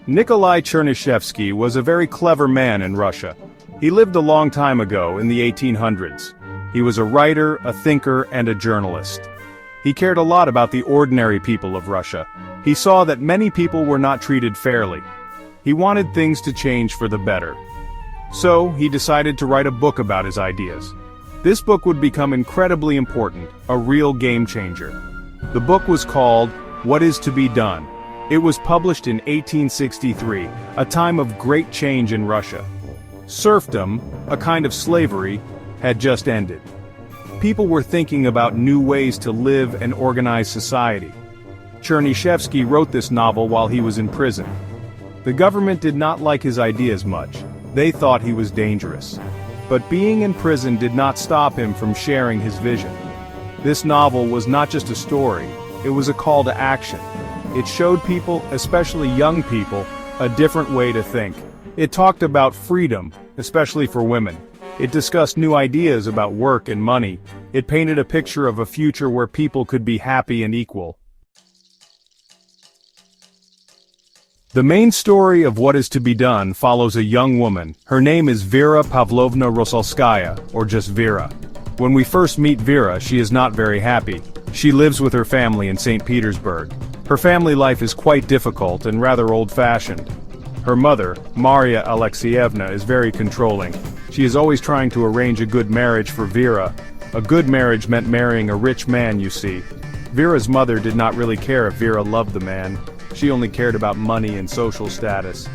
Nikolay Chernyshevsky was a very clever man in Russia. He lived a long time ago, in the 1800s. He was a writer, a thinker, and a journalist. He cared a lot about the ordinary people of Russia. He saw that many people were not treated fairly. He wanted things to change for the better. So, he decided to write a book about his ideas. This book would become incredibly important, a real game changer. The book was called What Is to Be Done. It was published in 1863, a time of great change in Russia. Serfdom, a kind of slavery, had just ended. People were thinking about new ways to live and organize society. Chernyshevsky wrote this novel while he was in prison. The government did not like his ideas much. They thought he was dangerous. But being in prison did not stop him from sharing his vision. This novel was not just a story, it was a call to action. It showed people, especially young people, a different way to think. It talked about freedom, especially for women. It discussed new ideas about work and money. It painted a picture of a future where people could be happy and equal. The main story of What Is to Be Done follows a young woman. Her name is Vera Pavlovna Rosalskaya, or just Vera. When we first meet Vera, she is not very happy. She lives with her family in St. Petersburg. Her family life is quite difficult and rather old-fashioned. Her mother, Maria Alexeyevna, is very controlling. She is always trying to arrange a good marriage for Vera. A good marriage meant marrying a rich man, you see. Vera's mother did not really care if Vera loved the man. She only cared about money and social status.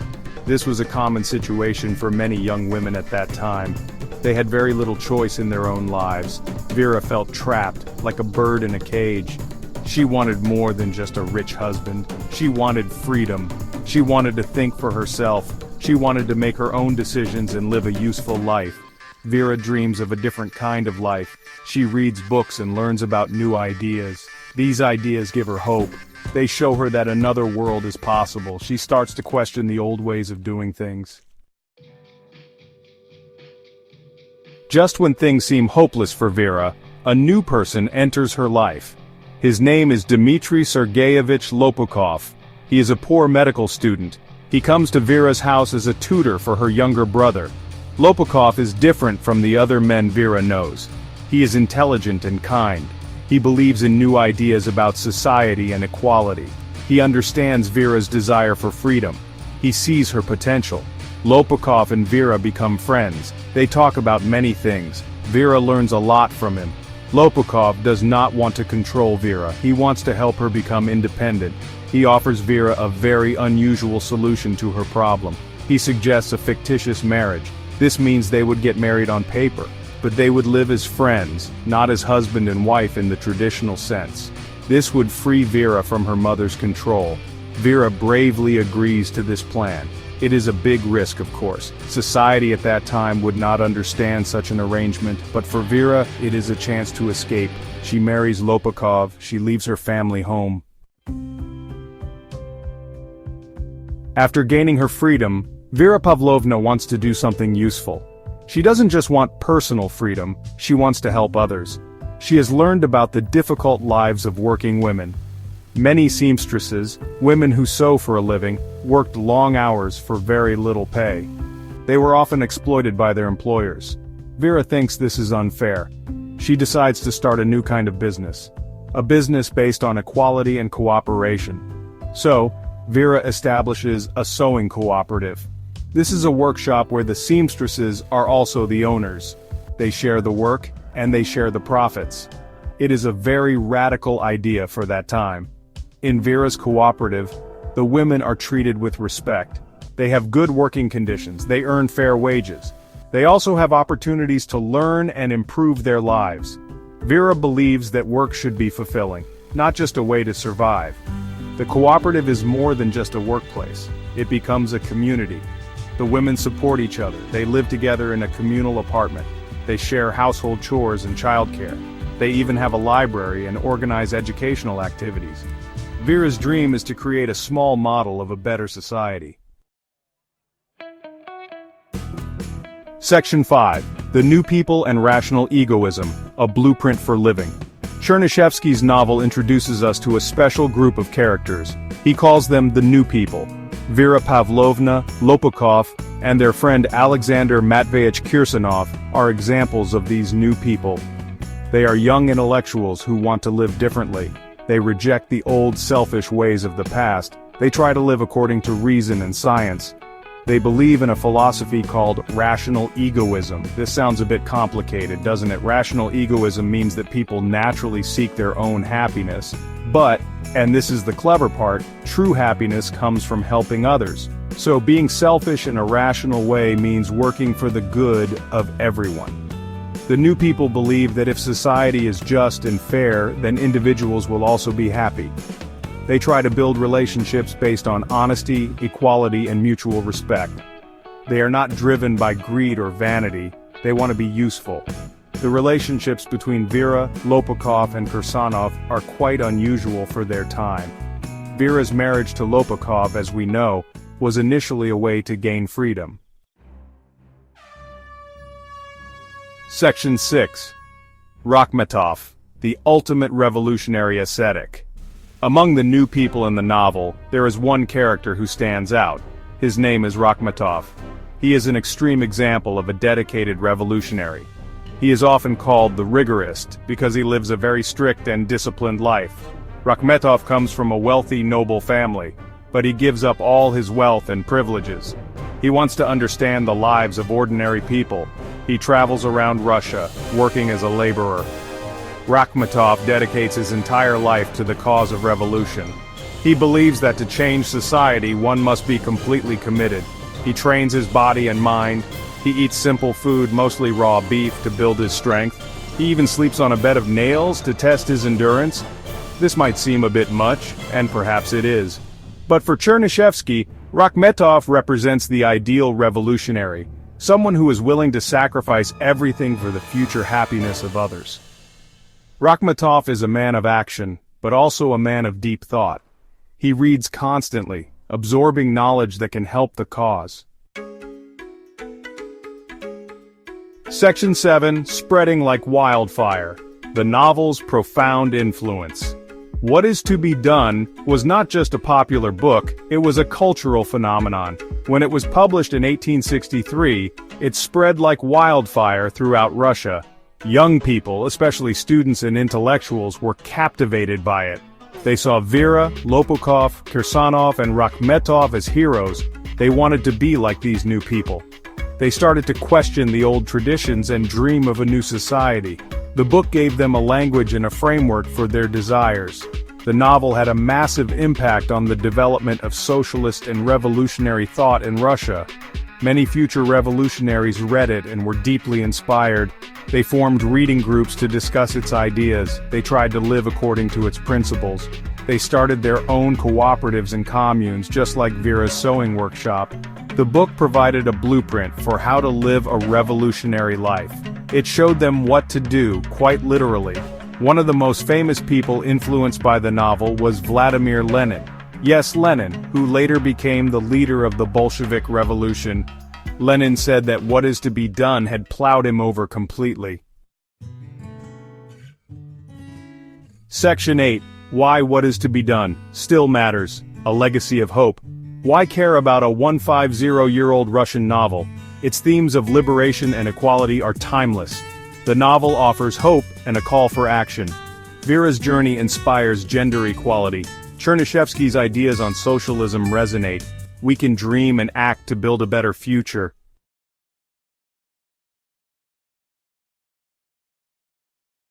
This was a common situation for many young women at that time. They had very little choice in their own lives. Vera felt trapped, like a bird in a cage. She wanted more than just a rich husband. She wanted freedom. She wanted to think for herself. She wanted to make her own decisions and live a useful life. Vera dreams of a different kind of life. She reads books and learns about new ideas. These ideas give her hope. They show her that another world is possible. She starts to question the old ways of doing things. Just when things seem hopeless for Vera, a new person enters her life. His name is Dmitry Sergeyevich Lopukov. He is a poor medical student. He comes to Vera's house as a tutor for her younger brother. Lopukov is different from the other men Vera knows. He is intelligent and kind. He believes in new ideas about society and equality. He understands Vera's desire for freedom. He sees her potential. Lopukov and Vera become friends. They talk about many things. Vera learns a lot from him. Lopukov does not want to control Vera. He wants to help her become independent. He offers Vera a very unusual solution to her problem. He suggests a fictitious marriage. This means they would get married on paper, but they would live as friends, not as husband and wife in the traditional sense. This would free Vera from her mother's control. Vera bravely agrees to this plan. It is a big risk, of course. Society at that time would not understand such an arrangement, but for Vera, it is a chance to escape. She marries Lopukov. She leaves her family home. After gaining her freedom, Vera Pavlovna wants to do something useful. She doesn't just want personal freedom, she wants to help others. She has learned about the difficult lives of working women. Many seamstresses, women who sew for a living, worked long hours for very little pay. They were often exploited by their employers. Vera thinks this is unfair. She decides to start a new kind of business. A business based on equality and cooperation. So, Vera establishes a sewing cooperative. This is a workshop where the seamstresses are also the owners. They share the work, and they share the profits. It is a very radical idea for that time. In Vera's cooperative, the women are treated with respect. They have good working conditions, they earn fair wages. They also have opportunities to learn and improve their lives. Vera believes that work should be fulfilling, not just a way to survive. The cooperative is more than just a workplace. It becomes a community. The women support each other. They live together in a communal apartment. They share household chores and childcare. They even have a library and organize educational activities. Vera's dream is to create a small model of a better society. Section 5. The New People and Rational Egoism, a Blueprint for Living. Chernyshevsky's novel introduces us to a special group of characters. He calls them the New People. Vera Pavlovna Lopukov and their friend Alexander Matveyevich Kirsanov are examples of these new people. They are young intellectuals who want to live differently. They reject the old selfish ways of the past. They try to live according to reason and science. They believe in a philosophy called rational egoism. This sounds a bit complicated, doesn't it? Rational egoism means that people naturally seek their own happiness. But, and this is the clever part, true happiness comes from helping others. So being selfish in a rational way means working for the good of everyone. The new people believe that if society is just and fair, then individuals will also be happy. They try to build relationships based on honesty, equality, and mutual respect. They are not driven by greed or vanity, they want to be useful. The relationships between Vera, Lopukov, and Kirsanov are quite unusual for their time. Vera's marriage to Lopukov, as we know, was initially a way to gain freedom. Section 6. Rakhmetov, the ultimate revolutionary ascetic. Among the new people in the novel, there is one character who stands out. His name is Rakhmetov. He is an extreme example of a dedicated revolutionary. He is often called the rigorist, because he lives a very strict and disciplined life. Rakhmetov comes from a wealthy, noble family, but he gives up all his wealth and privileges. He wants to understand the lives of ordinary people. He travels around Russia, working as a laborer. Rakhmetov dedicates his entire life to the cause of revolution. He believes that to change society, one must be completely committed. He trains his body and mind. He eats simple food, mostly raw beef, to build his strength. He even sleeps on a bed of nails to test his endurance. This might seem a bit much, and perhaps it is. But for Chernyshevsky, Rakhmetov represents the ideal revolutionary, someone who is willing to sacrifice everything for the future happiness of others. Rakhmetov is a man of action, but also a man of deep thought. He reads constantly, absorbing knowledge that can help the cause. Section 7. Spreading like wildfire. The novel's profound influence. What is to be Done was not just a popular book, it was a cultural phenomenon. When it was published in 1863, it spread like wildfire throughout Russia. Young people, especially students and intellectuals, were captivated by it. They saw Vera, Lopukov, Kirsanov, and Rakhmetov as heroes. They wanted to be like these new people. They started to question the old traditions and dream of a new society. The book gave them a language and a framework for their desires. The novel had a massive impact on the development of socialist and revolutionary thought in Russia. Many future revolutionaries read it and were deeply inspired. They formed reading groups to discuss its ideas. They tried to live according to its principles. They started their own cooperatives and communes, just like Vera's sewing workshop. The book provided a blueprint for how to live a revolutionary life. It showed them what to do, quite literally. One of the most famous people influenced by the novel was Vladimir Lenin. Yes, Lenin, who later became the leader of the Bolshevik Revolution. Lenin said that what is to be done had plowed him over completely. Section 8. Why what is to be done still matters. A legacy of hope. Why care about a 150-year-old Russian novel? Its themes of liberation and equality are timeless. The novel offers hope and a call for action. Vera's journey inspires gender equality. Chernyshevsky's ideas on socialism resonate. We can dream and act to build a better future.